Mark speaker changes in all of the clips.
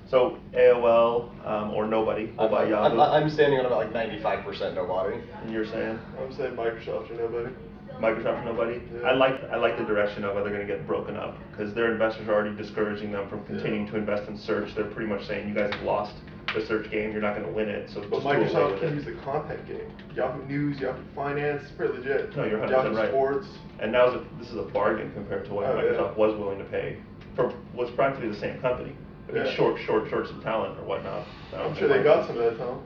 Speaker 1: So AOL or nobody will buy Yahoo.
Speaker 2: I'm standing on about like 95% nobody.
Speaker 1: And you're saying?
Speaker 3: I'm saying Microsoft or nobody.
Speaker 1: Microsoft or nobody?
Speaker 3: Yeah.
Speaker 1: I like the direction of how they're going to get broken up because their investors are already discouraging them from continuing to invest in search. They're pretty much saying you guys have lost the search game. You're not going to win it. So
Speaker 3: but
Speaker 1: just do away
Speaker 3: Microsoft
Speaker 1: with
Speaker 3: can
Speaker 1: it.
Speaker 3: use the content game. Yahoo News, Yahoo Finance, it's pretty legit.
Speaker 1: No, you're 100%
Speaker 3: Yahoo
Speaker 1: right.
Speaker 3: Sports.
Speaker 1: And now this is a bargain compared to what Microsoft was willing to pay for what's practically the same company. I mean, short some talent or whatnot.
Speaker 3: I'm sure they got some of that talent.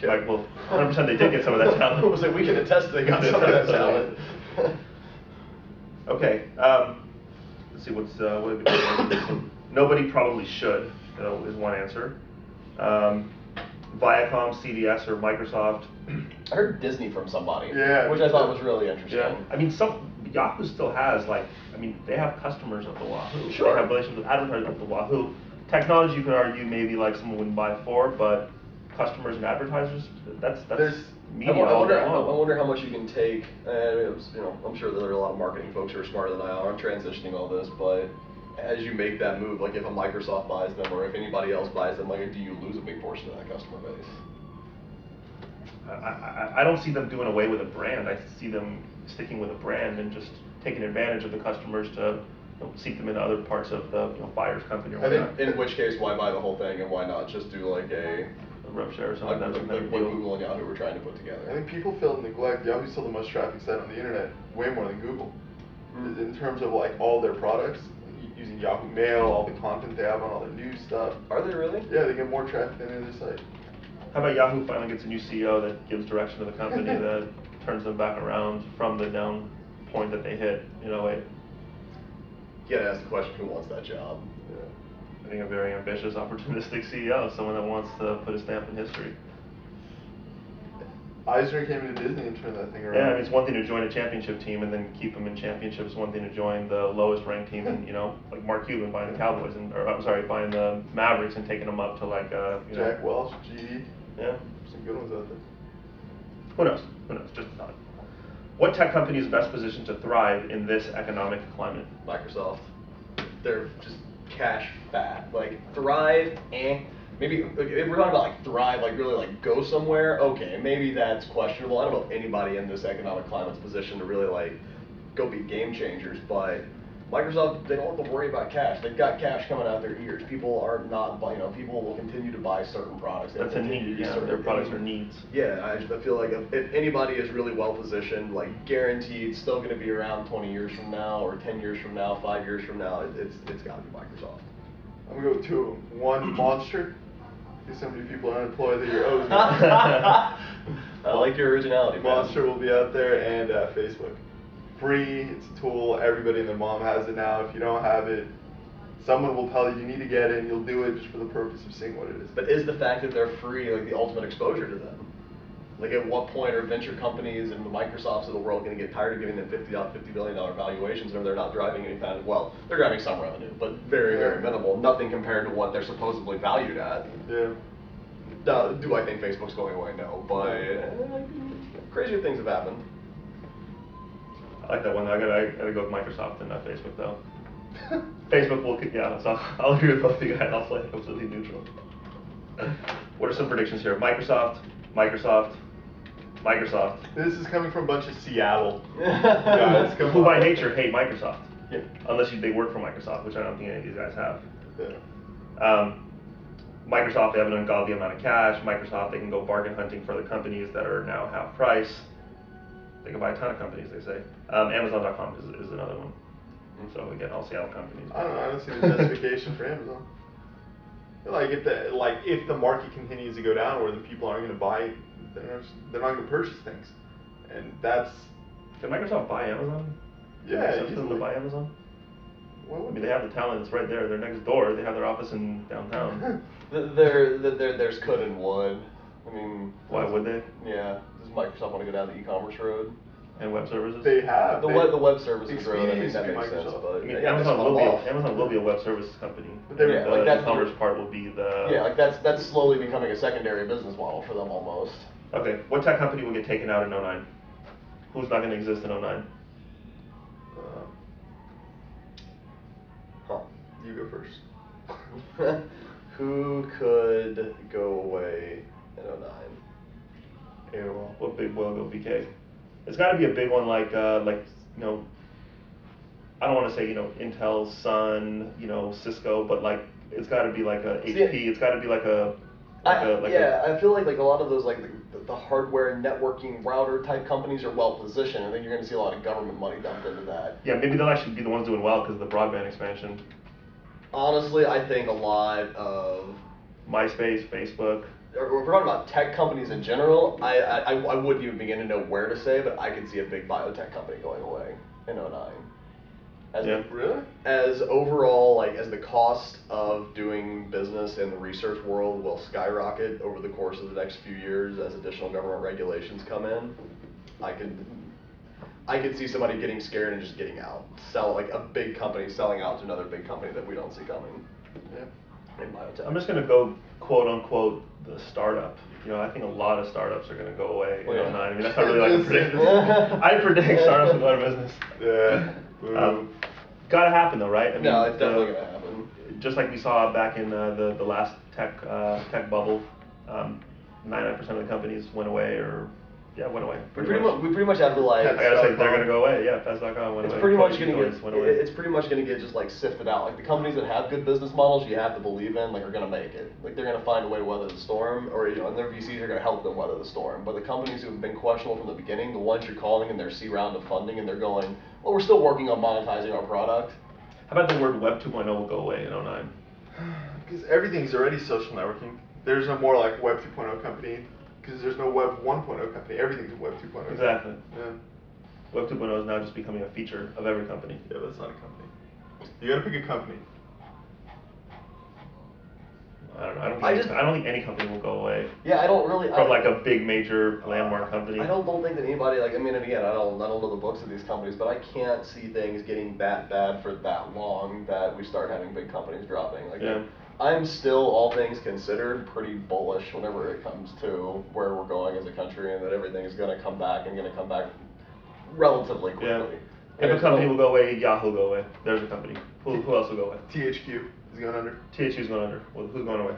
Speaker 1: Like, well, 100% they did get some of that talent.
Speaker 2: I was like, we can attest they got some of that talent.
Speaker 1: Okay, let's see what have we done? Nobody probably should, is one answer. Viacom, CBS, or Microsoft.
Speaker 2: I heard Disney from somebody,
Speaker 3: yeah,
Speaker 2: which I thought was really interesting.
Speaker 1: Yeah, I mean, Yahoo still has they have customers at the Wahoo.
Speaker 2: Sure.
Speaker 1: They have relations with advertisers at the Wahoo. Technology, you could argue maybe like someone wouldn't buy for, but customers and advertisers, that's media all day long.
Speaker 2: I wonder how much you can take. I'm sure there are a lot of marketing folks who are smarter than I are. I'm transitioning all this, but as you make that move, like if a Microsoft buys them or if anybody else buys them, like do you lose a big portion of that customer base?
Speaker 1: I don't see them doing away with a brand. I see them sticking with a brand and just taking advantage of the customers to seek them into other parts of the buyer's company or whatnot.
Speaker 2: In which case, why buy the whole thing and why not just do like a
Speaker 1: rev share or something
Speaker 2: like what Google and Yahoo were trying to put together?
Speaker 3: I think people feel neglect. Yahoo's still the most traffic site on the internet, way more than Google. In terms of like all their products, using Yahoo Mail, all the content they have on all their news stuff.
Speaker 2: Are they really?
Speaker 3: Yeah, they get more traffic than any other site.
Speaker 1: How about Yahoo finally gets a new CEO that gives direction to the company that turns them back around from the down point that they hit,
Speaker 2: You gotta ask the question, who wants that job?
Speaker 1: I think a very ambitious, opportunistic CEO, someone that wants to put a stamp in history.
Speaker 3: Eisner came into Disney and turned that thing around.
Speaker 1: Yeah, I mean, it's one thing to join a championship team and then keep them in championships. One thing to join the lowest ranked team and, like Mark Cuban buying the Cowboys buying the Mavericks and taking them up to like,
Speaker 3: Jack Welch, GD.
Speaker 1: Yeah.
Speaker 3: Some good ones out there.
Speaker 1: Who knows? Just a thought. What tech company is best positioned to thrive in this economic climate?
Speaker 2: Microsoft. They're just cash fat. Like thrive, maybe if we're talking about like thrive, like really like go somewhere, okay, maybe that's questionable. I don't know if anybody in this economic climate's position to really like go be game changers, but Microsoft, they don't have to worry about cash. They've got cash coming out their ears. People are not, people will continue to buy certain products.
Speaker 1: That's a need, their products are needs.
Speaker 2: Yeah, I feel like if anybody is really well positioned, like guaranteed, still going to be around 20 years from now, or 10 years from now, 5 years from now, it's got to be Microsoft.
Speaker 3: I'm going to go with two of them. One, Monster. Because so many people are unemployed that you're owed.
Speaker 2: I like your originality, man.
Speaker 3: Monster will be out there, and Facebook. Free, it's a tool, everybody and their mom has it now. If you don't have it, someone will tell you you need to get it, and you'll do it just for the purpose of seeing what it is.
Speaker 2: But is the fact that they're free like the ultimate exposure to them? Like at what point are venture companies and the Microsofts of the world going to get tired of giving them $50 billion valuations, or they're not driving any kind of, they're driving some revenue, but very, very minimal, nothing compared to what they're supposedly valued at.
Speaker 3: Yeah.
Speaker 2: Do I think Facebook's going away? No, but crazier things have happened.
Speaker 1: I like that one. I gotta go with Microsoft and not Facebook though. Facebook will, so I'll agree with both of you guys. I'll play it completely neutral. What are some predictions here? Microsoft.
Speaker 3: This is coming from a bunch of Seattle
Speaker 1: guys who by nature hate Microsoft.
Speaker 3: Yeah.
Speaker 1: Unless they work for Microsoft, which I don't think any of these guys have.
Speaker 3: Yeah.
Speaker 1: Microsoft, they have an ungodly amount of cash. Microsoft, they can go bargain hunting for the companies that are now half price. They can buy a ton of companies, they say. Amazon.com is another one. So again, all Seattle companies.
Speaker 3: I don't see the justification for Amazon. Like if the market continues to go down, where the people aren't going to buy, they're not going to purchase things, and that's.
Speaker 1: Can Microsoft buy Amazon?
Speaker 3: Yeah,
Speaker 1: Does it make sense for them to buy Amazon?
Speaker 3: Well,
Speaker 1: I mean, they have the talent. It's right there. They're next door. They have their office in downtown.
Speaker 2: There's could and would. I mean,
Speaker 1: why would they?
Speaker 2: Yeah. Does Microsoft want to go down the e-commerce road?
Speaker 1: And web services?
Speaker 3: They have.
Speaker 2: The web services road, I mean, that makes
Speaker 3: Microsoft.
Speaker 2: sense. But
Speaker 1: I mean, Amazon will be a web services company.
Speaker 3: But
Speaker 1: The e-commerce part will be the...
Speaker 2: Yeah, like that's slowly becoming a secondary business model for them almost.
Speaker 1: Okay, what tech company will get taken out in 09? Who's not going to exist in 09?
Speaker 3: You go first.
Speaker 2: Who could go away in 09?
Speaker 3: AOL.
Speaker 1: What big will go BK? It's got to be a big one like I don't want to say Intel, Sun, Cisco, but like it's got to be like a HP. It's got to be like a
Speaker 2: I feel like a lot of those like the hardware networking router type companies are well positioned. I think you're going to see a lot of government money dumped into that.
Speaker 1: Yeah, maybe they'll actually be the ones doing well because of the broadband expansion.
Speaker 2: Honestly, I think a lot of
Speaker 1: MySpace, Facebook.
Speaker 2: If we're talking about tech companies in general, I wouldn't even begin to know where to say, but I could see a big biotech company going away in 09.
Speaker 3: Really?
Speaker 2: As overall, like as the cost of doing business in the research world will skyrocket over the course of the next few years as additional government regulations come in, I could see somebody getting scared and just getting out. Like a big company selling out to another big company that we don't see coming.
Speaker 3: Yeah.
Speaker 2: In biotech.
Speaker 1: I'm just gonna go quote unquote the startup. I think a lot of startups are gonna go away in 09. I mean, that's not really like a prediction. I predict startups will go out of business.
Speaker 3: Yeah.
Speaker 1: Gotta happen though, right? I mean,
Speaker 2: No, it's definitely gonna happen.
Speaker 1: Just like we saw back in the last tech bubble, 99% of the companies went away went away.
Speaker 2: We pretty much have to like.
Speaker 1: I gotta say they're gonna go away. Yeah, Pets.com went
Speaker 2: It's
Speaker 1: away.
Speaker 2: pretty much
Speaker 1: Cozy
Speaker 2: gonna
Speaker 1: Toys went away.
Speaker 2: it's pretty much gonna get just like sifted out. Like the companies that have good business models, you have to believe in, like are gonna make it. Like they're gonna find a way to weather the storm, or and their VCs are gonna help them weather the storm. But the companies who have been questionable from the beginning, the ones you're calling in their C round of funding, and they're going, well, we're still working on monetizing our product.
Speaker 1: How about the word Web 2.0 will go away in 09?
Speaker 3: Because everything's already social networking. There's no more like Web 2.0 company. Because there's no Web 1.0 company. Everything's a Web 2.0.
Speaker 1: Exactly.
Speaker 3: Yeah.
Speaker 1: Web 2.0 is now just becoming a feature of every company.
Speaker 3: Yeah, that's not a company. You gotta pick a company.
Speaker 1: I don't think any company will go away.
Speaker 2: Yeah, I don't really.
Speaker 1: From like a big major landmark company.
Speaker 2: I don't think that anybody like. I mean, and again, I don't know the books of these companies, but I can't see things getting that bad for that long that we start having big companies dropping. Like,
Speaker 1: yeah.
Speaker 2: I'm still, all things considered, pretty bullish whenever it comes to where we're going as a country, and that everything is going to come back and going to come back relatively quickly.
Speaker 1: Yeah. If a company will go away, Yahoo will go away. There's a company. Who else will go away?
Speaker 3: THQ is going under.
Speaker 1: THQ's going under. Well, who's going away?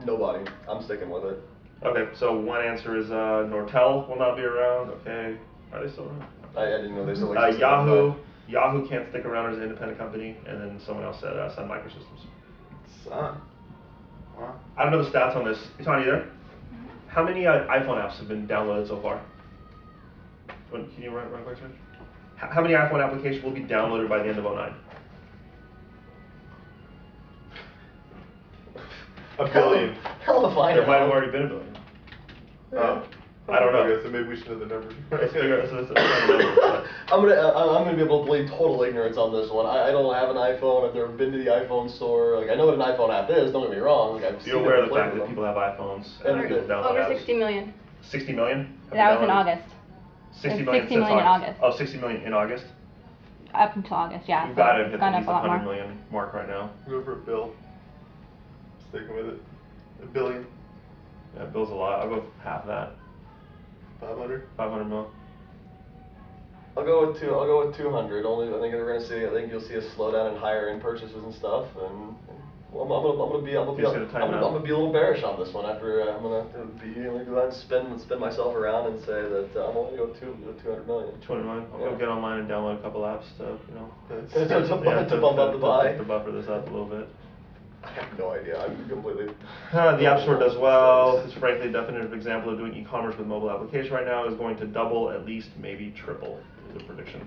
Speaker 2: Nobody. I'm sticking with it.
Speaker 1: Okay, so one answer is Nortel will not be around. Okay, are they still around?
Speaker 2: I didn't know they still existed.
Speaker 1: Yahoo can't stick around as an independent company, and then someone else said Sun Microsystems.
Speaker 3: Sun. Wow.
Speaker 1: I don't know the stats on this. Tony, you there? How many iPhone apps have been downloaded so far? Can you run quick search? How many iPhone applications will be downloaded by the end of 09?
Speaker 3: A billion.
Speaker 2: Hell of a find.
Speaker 1: There might have already been a billion.
Speaker 3: Oh.
Speaker 1: I don't know.
Speaker 3: Okay, so maybe we should know the numbers.
Speaker 1: Let's figure out.
Speaker 2: I'm gonna be able to plead total ignorance on this one. I don't have an iPhone. I've never been to the iPhone store. Like I know what an iPhone app is. Don't get me wrong. Like I've seen
Speaker 1: You're aware of the
Speaker 2: them
Speaker 1: fact
Speaker 2: play
Speaker 1: that
Speaker 2: with
Speaker 1: people have iPhones
Speaker 2: And
Speaker 1: people download
Speaker 4: Over
Speaker 1: apps?
Speaker 4: 60 million.
Speaker 1: 60 million?
Speaker 4: That was in August.
Speaker 1: 60
Speaker 4: It's
Speaker 1: million
Speaker 4: 60
Speaker 1: since
Speaker 4: million in August.
Speaker 1: Oh, 60 million in August?
Speaker 4: Up until August, yeah.
Speaker 1: You've
Speaker 4: so
Speaker 1: got to
Speaker 4: it's
Speaker 1: hit
Speaker 4: gone
Speaker 1: at
Speaker 4: up
Speaker 1: least
Speaker 4: a lot
Speaker 1: 100
Speaker 4: more.
Speaker 1: million mark right now.
Speaker 3: Go for a bill. Sticking with it. A billion.
Speaker 1: Yeah, Bill's a lot. I'll go with half that.
Speaker 3: 500.
Speaker 1: 500 mil.
Speaker 2: I'll go with 200. Only I think we're gonna see. I think you'll see a slowdown in higher end purchases and stuff. And well, I'm gonna be a little bearish on this one. After I'm gonna go ahead and spin myself around and say that I'm only gonna go 200 million.
Speaker 1: 200 million. I'll go get online and download a couple apps to
Speaker 2: to bump up the buy.
Speaker 1: To buffer this up a little bit.
Speaker 2: I have no idea. I'm completely.
Speaker 1: The App Store does well. It's frankly a definitive example of doing e-commerce with mobile application right now. Is going to double, at least maybe triple, is the prediction.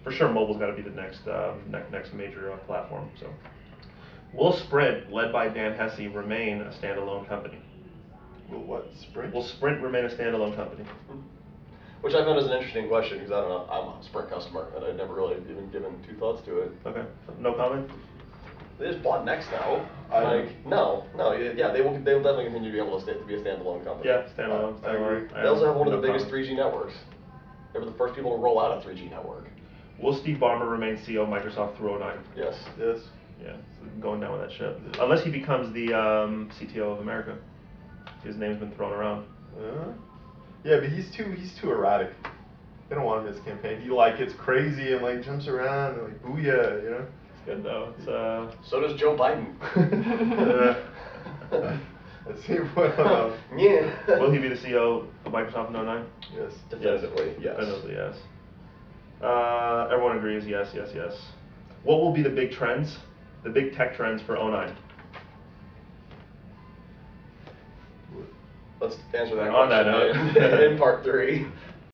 Speaker 1: For sure, mobile's got to be the next major platform. So, will Sprint, led by Dan Hesse, remain a standalone company?
Speaker 3: Will what? Sprint?
Speaker 1: Will Sprint remain a standalone company?
Speaker 2: Which I found is an interesting question because I don't know. I'm a Sprint customer and I've never really even given two thoughts to it.
Speaker 1: Okay. No comment.
Speaker 2: They just bought Next now. Yeah, they will definitely continue to be able to be a standalone company.
Speaker 1: Yeah, standalone.
Speaker 3: I agree.
Speaker 2: They also have one of the
Speaker 1: No
Speaker 2: biggest
Speaker 1: comment.
Speaker 2: 3G networks. They were the first people to roll out a 3G network.
Speaker 1: Will Steve Ballmer remain CEO of Microsoft through 09?
Speaker 2: Yes.
Speaker 3: Yes.
Speaker 1: Yeah, so going down with that ship. Unless he becomes the CTO of America. His name's been thrown around.
Speaker 3: Yeah, but he's too erratic. They don't want him in his campaign. He like gets crazy and like jumps around and like booyah, you know.
Speaker 1: good though. It's
Speaker 2: So does Joe Biden.
Speaker 3: Let's see what.
Speaker 2: Yeah.
Speaker 1: Will he be the CEO of Microsoft in 09?
Speaker 3: Yes.
Speaker 2: Definitively, yes.
Speaker 1: Definitively, yes. Everyone agrees, yes. What will be the big trends, the big tech trends for 09?
Speaker 2: Let's answer that
Speaker 1: On that
Speaker 2: question
Speaker 1: note.
Speaker 2: in part 3.